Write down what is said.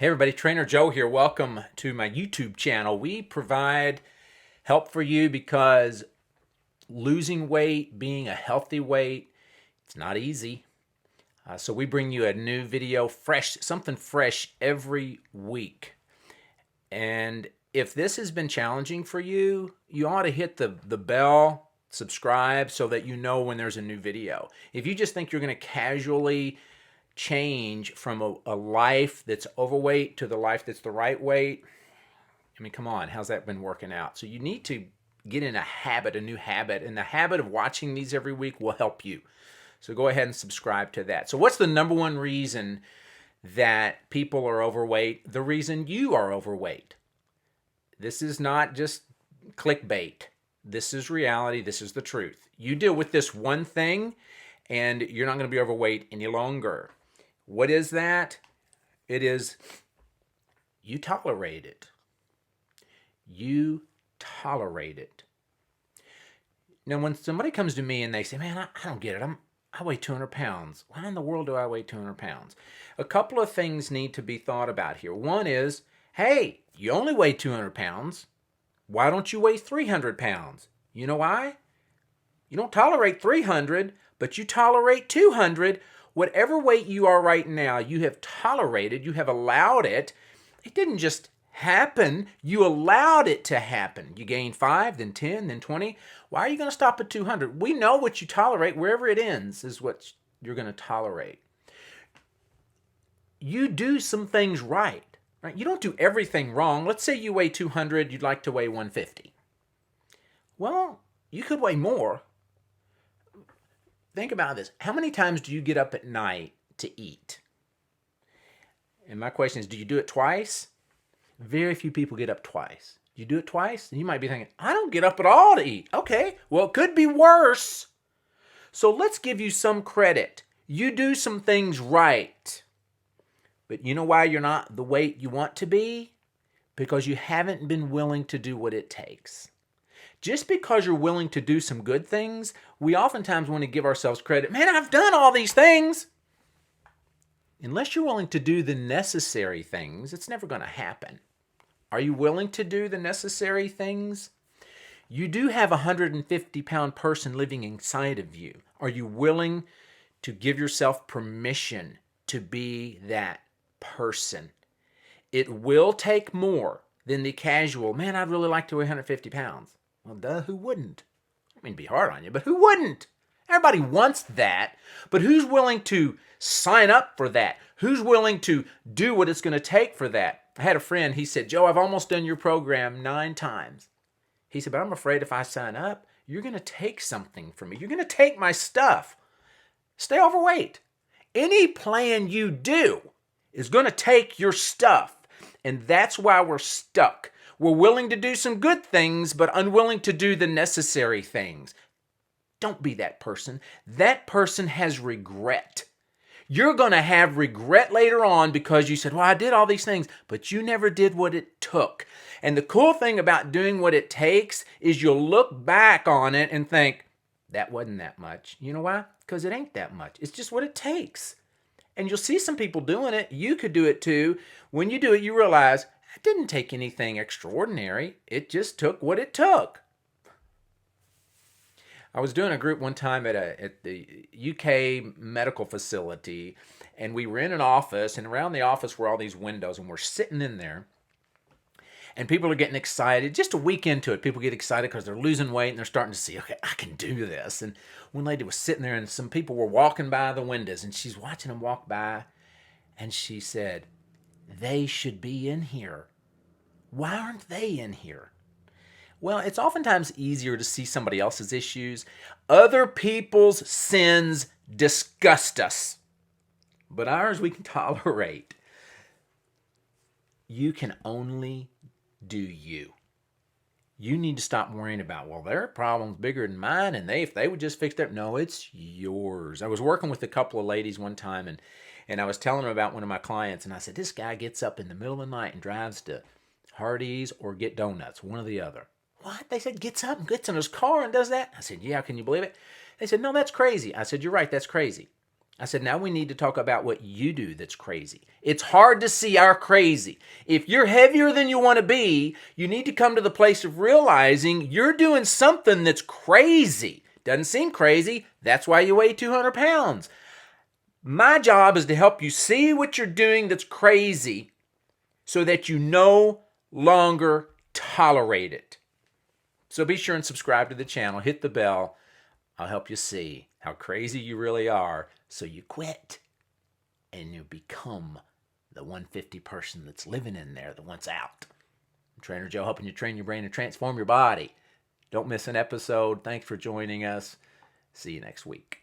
Hey everybody, Trainer Joe here. Welcome to my YouTube channel. We provide help for you because losing weight, being a healthy weight, it's not easy. So we bring you a new video, something fresh every week. And if this has been challenging for you, you ought to hit the bell, subscribe so that you know when there's a new video. If you just think you're going to casually change from a life that's overweight to the life that's the right weight, I mean, come on, how's that been working out? So you need to get in a habit, a new habit, and the habit of watching these every week will help you. So go ahead and subscribe to that. So what's the number one reason that people are overweight? The reason you are overweight. This is not just clickbait. This is reality. This is the truth. You deal with this one thing and you're not going to be overweight any longer. What is that? It is you tolerate it. You tolerate it. Now, when somebody comes to me and they say, man, I don't get it. I weigh 200 pounds. Why in the world do I weigh 200 pounds? A couple of things need to be thought about here. One is, hey, you only weigh 200 pounds. Why don't you weigh 300 pounds? You know why? You don't tolerate 300, but you tolerate 200. Whatever weight you are right now, you have tolerated, you have allowed it. It didn't just happen. You allowed it to happen. You gained 5, then 10, then 20. Why are you going to stop at 200? We know what you tolerate. Wherever it ends is what you're going to tolerate. You do some things right? You don't do everything wrong. Let's say you weigh 200, you'd like to weigh 150. Well, you could weigh more. Think about this. How many times do you get up at night to eat? And my question is, do you do it twice? Very few people get up twice. You do it twice? And you might be thinking, I don't get up at all to eat. Okay, well, it could be worse. So let's give you some credit. You do some things right. But you know why you're not the weight you want to be? Because you haven't been willing to do what it takes. Just because you're willing to do some good things, we oftentimes want to give ourselves credit. Man, I've done all these things. Unless you're willing to do the necessary things, it's never going to happen. Are you willing to do the necessary things? You do have a 150-pound person living inside of you. Are you willing to give yourself permission to be that person? It will take more than the casual, man, I'd really like to weigh 150 pounds. Well, duh, who wouldn't? I mean, be hard on you, but who wouldn't? Everybody wants that, but who's willing to sign up for that? Who's willing to do what it's going to take for that? I had a friend, he said, Joe, I've almost done your program 9 times. He said, but I'm afraid if I sign up, you're going to take something from me. You're going to take my stuff. Stay overweight. Any plan you do is going to take your stuff, and that's why we're stuck. We're willing to do some good things, but unwilling to do the necessary things. Don't be that person. That person has regret. You're going to have regret later on because you said, well, I did all these things, but you never did what it took. And the cool thing about doing what it takes is you'll look back on it and think, that wasn't that much. You know why? Because it ain't that much. It's just what it takes. And you'll see some people doing it. You could do it too. When you do it, you realize, it didn't take anything extraordinary. It just took what it took. I was doing a group one time at the UK medical facility, and we were in an office, and around the office were all these windows, and we're sitting in there, and people are getting excited. Just a week into it, people get excited because they're losing weight, and they're starting to see, okay, I can do this. And one lady was sitting there, and some people were walking by the windows, and she's watching them walk by, and she said, they should be in here. Why aren't they in here? Well, it's oftentimes easier to see somebody else's issues. Other people's sins disgust us, but ours we can tolerate. You can only do you. You need to stop worrying about, well, their problem's bigger than mine, and if they would just fix that. No, it's yours. I was working with a couple of ladies one time, and I was telling them about one of my clients, and I said, this guy gets up in the middle of the night and drives to Hardee's or Get Donuts, one or the other. What? They said, gets up and gets in his car and does that? I said, yeah, can you believe it? They said, no, that's crazy. I said, you're right, that's crazy. I said, now we need to talk about what you do that's crazy. It's hard to see our crazy. If you're heavier than you want to be, you need to come to the place of realizing you're doing something that's crazy. Doesn't seem crazy. That's why you weigh 200 pounds. My job is to help you see what you're doing that's crazy so that you no longer tolerate it. So be sure and subscribe to the channel. Hit the bell. I'll help you see how crazy you really are so you quit and you become the 150 person that's living in there that wants out. I'm Trainer Joe, helping you train your brain and transform your body. Don't miss an episode. Thanks for joining us. See you next week.